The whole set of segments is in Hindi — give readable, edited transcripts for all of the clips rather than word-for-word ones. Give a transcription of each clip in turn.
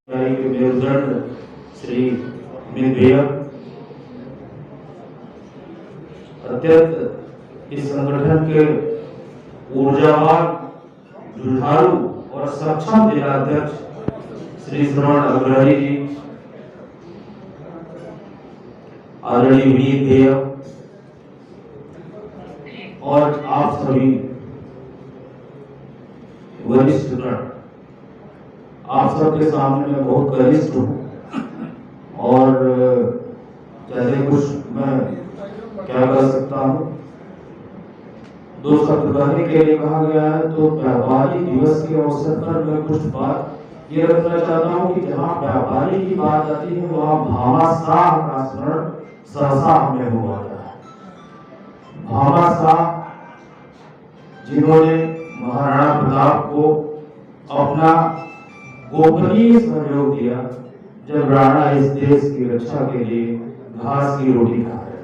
मेरुदंड श्री अमित भैया अत्यंत इस संगठन के ऊर्जावान, जुझारू और सक्षम जिलाध्यक्ष श्री श्रवण अग्रहरी जी, आदरणीय विनीत भैया और आप सभी वरिष्ठगण, आप सबके सामने मैं बहुत कनिष्ठ हूँ और जैसे कुछ मैं क्या कर सकता हूँ, दो शब्द कहने के लिए कहा गया है तो व्यापारी दिवस के अवसर पर मैं कुछ बात ये रखना चाहता हूँ कि जहाँ व्यापारी की बात आती है वहाँ भामा शाह का स्मरण सहसा हमें हुआ है। भामा शाह जिन्होंने महाराणा प्रताप को अपना गोपनीय सहयोग दिया जब राणा इस देश की रक्षा के लिए घास की रोटी खा रहे थे,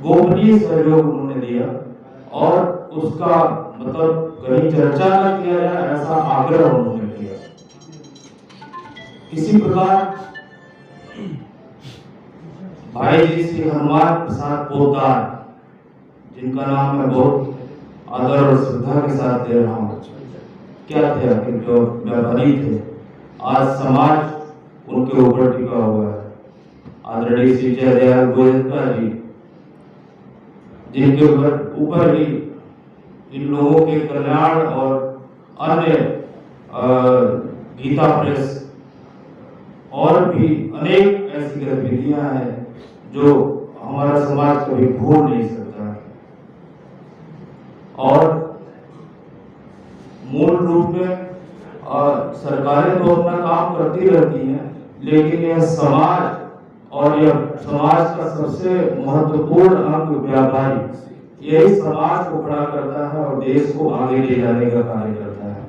गोपनीय सहयोग उन्होंने दिया और उसका मतलब कहीं चर्चा न किया जाए ऐसा आग्रह उन्होंने किया। इसी प्रकार भाई जी श्री हनुमान प्रसाद पोद्दार, जिनका नाम मैं बहुत आदर और श्रद्धा के साथ दे रहा हूँ, क्या थे आखिर, जो व्यापारी थे, आज समाज उनके ऊपर टिका हुआ है। आदरणीय श्री जयदयाल गोयनका जी, जिनके ऊपर ही इन लोगों के कल्याण और अन्य गीता प्रेस और भी अनेक ऐसी गतिविधियां हैं जो हमारा समाज कभी भूल नहीं सकता है। और मूल रूप में सरकारें तो अपना काम करती रहती हैं, लेकिन यह समाज और यह समाज का सबसे महत्वपूर्ण अंग व्यापारी, यही समाज को खड़ा करता है और देश को आगे ले जाने का कार्य करता है।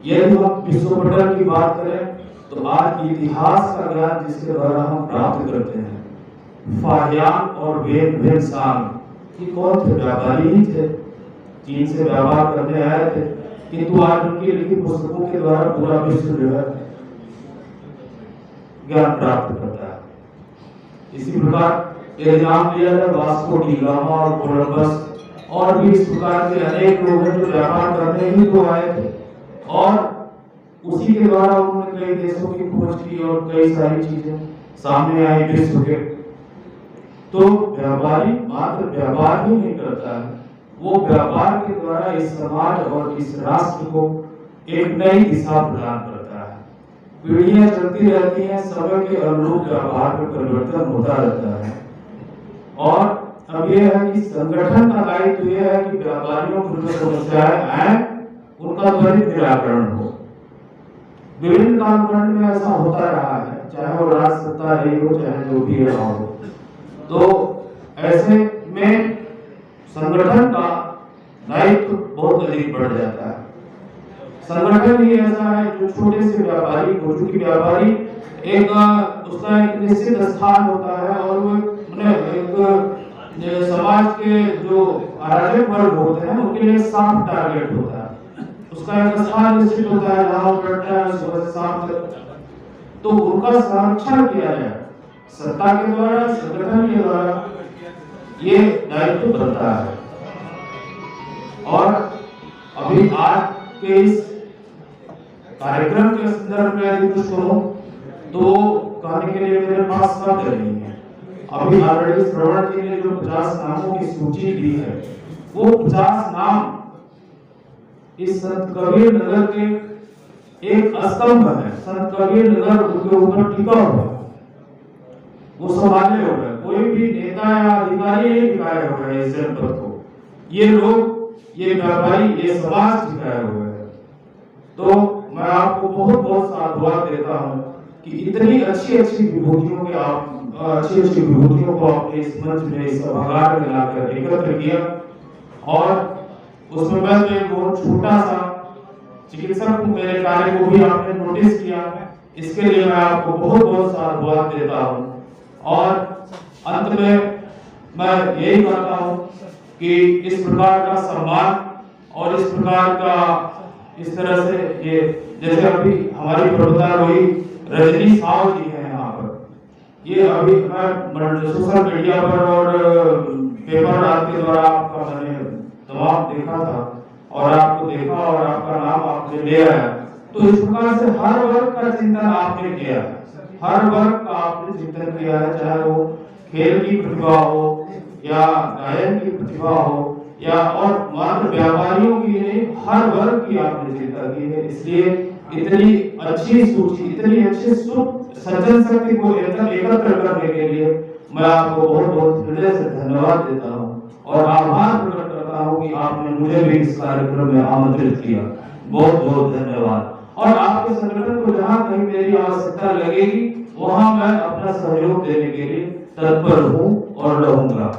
यदि हम विश्व पटल की बात करें तो आज इतिहास का ज्ञान जिसके द्वारा हम प्राप्त करते हैं, फाहियान और वेन-सांग ये कौन थे? व्यापारी ही थे, चीन से व्यापार करने आए थे, किंतु आज उनकी लिखित पुस्तकों के द्वारा पूरा विश्व जो है ज्ञान प्राप्त करता है। इसी प्रकार एग्जाम लिया जाए वास्को डी गामा और कोलंबस और भी इस प्रकार के अनेक लोग हैं जो व्यापार करने ही तो आए थे और उसी के द्वारा उन्होंने कई देशों की खोज की और कई सारी चीजें सामने आई विश्व के। तो व्यापारी मात्र व्यापार ही नहीं करता है, वो व्यापार के द्वारा इस समाज और इस राष्ट्र को एक नई दिशा प्रदान करता है। पीढ़ियां चलती रहती हैं, समय के अनुरूप व्यापार में परिवर्तन होता रहता है और अब यह है कि संगठन का दायित्व यह है कि व्यापारियों को जो समस्याएं आए उनका त्वरित निराकरण हो। विभिन्न कालखंड में ऐसा होता रहा है, चाहे वो राज सत्ता रही हो चाहे जो भी रहा हो। तो ऐसे में संगठन का दायित्व बहुत अधिक बढ़ जाता है। संगठन ही ऐसा है जो छोटे से व्यापारी को, चूंकि व्यापारी एक उसका एक निश्चित स्थान होता है और वो एक समाज के जो अराजक वर्ग होते हैं उनके लिए साफ टारगेट होता है, उसका एक स्थान निश्चित होता है जहां वो बैठता है सुबह से शाम तक, तो उनका संरक्षण किया जाए सत्ता के द्वारा, संगठन के द्वारा, ये दायित्व बनता है। और अभी आज के इस कार्यक्रम के संदर्भ में यदि कुछ करूं तो कहने के लिए मेरे पास शब्द नहीं है। अभी आदरणीय श्रवण जी ने जो 50 नामों की सूची दी है, वो 50 नाम इस संत कबीर नगर के एक स्तंभ है। संत कबीर नगर उनके ऊपर टिका हुआ, वो संभाले हो गए, कोई भी नेता या अधिकारी नहीं टिकाए हुए हैं इस जनपद को, ये लोग, ये व्यापारी, ये समाज टिकाए हुए हैं। तो मैं आपको बहुत बहुत साधुवाद देता हूँ कि इतनी अच्छी अच्छी विभूतियों के आप अच्छी अच्छी विभूतियों को आपने इस मंच में, इस सभागार में लाकर एकत्र किया और उसमें मैं तो एक बहुत छोटा सा चिकित्सक मेरे कार्य को भी आपने नोटिस किया, इसके लिए मैं आपको बहुत बहुत साधुवाद देता हूँ। और अंत में मैं यही कहता हूँ कि इस प्रकार का सम्मान और इस प्रकार का इस तरह से ये जैसे अभी हमारी पर्वतारोही रजनी साव जी है यहाँ पर, ये अभी मैं सोशल मीडिया पर और पेपर रात के द्वारा आपका मैंने दबाव देखा था और आपको देखा और आपका नाम आपने ले आया। तो इस प्रकार से हर वर्ग का चिंतन आपने किया है, हर वर्ग का आपने चिंतन किया है, चाहे वो खेल की प्रतिभा हो या गायन की प्रतिभा हो या और मात्र व्यापारियों की नहीं, हर वर्ग की आपने चिंता की है। इसलिए इतनी अच्छी सूची, इतनी अच्छी सज्जन शक्ति को एकत्र करने के लिए मैं आपको बहुत बहुत हृदय से धन्यवाद देता हूँ और आभार प्रकट करता हूँ कि आपने मुझे भी इस कार्यक्रम में आमंत्रित किया। बहुत बहुत धन्यवाद। और आपके संगठन को जहाँ कहीं मेरी आवश्यकता लगेगी वहाँ मैं अपना सहयोग देने के लिए तत्पर हूँ और रहूंगा।